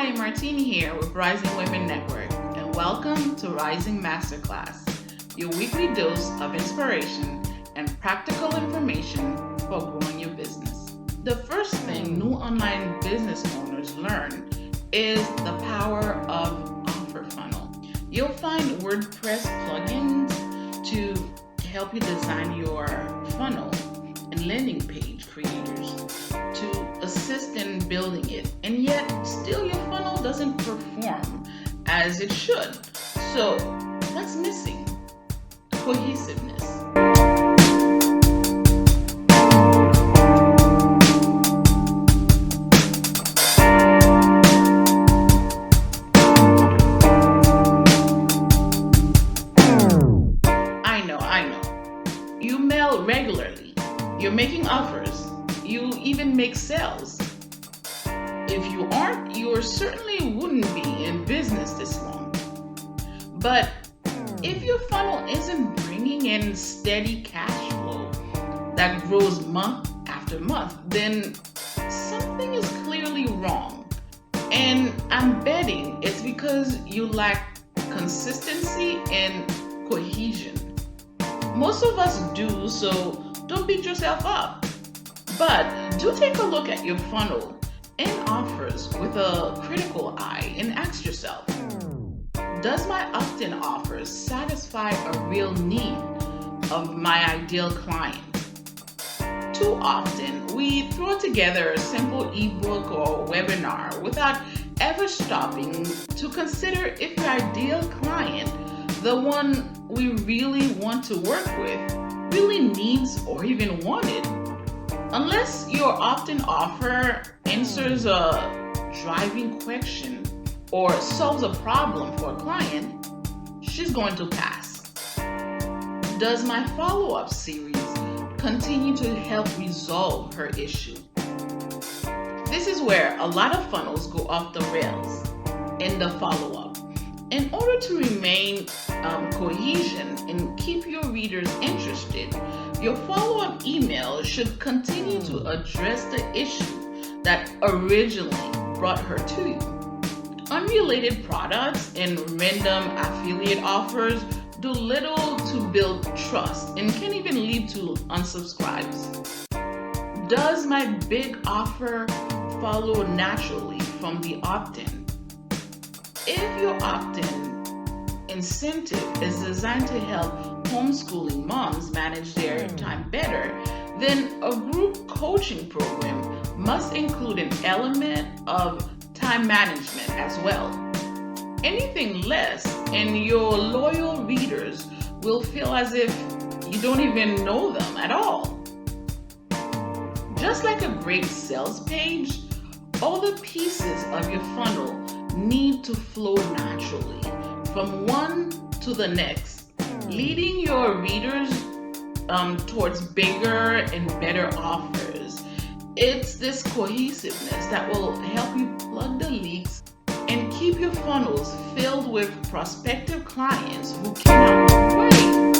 Hi, Martine here with Rising Women Network, and welcome to Rising Masterclass, your weekly dose of inspiration and practical information for growing your business. The first thing new online business owners learn is the power of offer funnel. You'll find WordPress plugins to help you design your funnel and landing page creators to assist in building it, and yet still your funnel doesn't perform as it should. So what's missing? Cohesiveness. I know. You mail regularly. You're making offers. You even make sales. If you aren't, you certainly wouldn't be in business this long. But if your funnel isn't bringing in steady cash flow that grows month after month, then something is clearly wrong. And I'm betting it's because you lack consistency and cohesion. Most of us do, so don't beat yourself up. But do take a look at your funnel and offers with a critical eye and ask yourself, does my opt-in offers satisfy a real need of my ideal client? Too often, we throw together a simple ebook or webinar without ever stopping to consider if your ideal client, the one we really want to work with, really needs or even wanted. Unless your opt-in offer answers a driving question or solves a problem for a client, she's going to pass. Does my follow-up series continue to help resolve her issue? This is where a lot of funnels go off the rails in the follow-up. In order to remain cohesion and keep your readers interested, your follow-up email should continue to address the issue that originally brought her to you. Unrelated products and random affiliate offers do little to build trust and can even lead to unsubscribes. Does my big offer follow naturally from the opt-in? If your opt-in incentive is designed to help homeschooling moms manage their time better, then a group coaching program must include an element of time management as well. Anything less, and your loyal readers will feel as if you don't even know them at all. Just like a great sales page, all the pieces of your funnel need to flow naturally from one to the next, leading your readers towards bigger and better offers. It's this cohesiveness that will help you plug the leaks and keep your funnels filled with prospective clients who cannot wait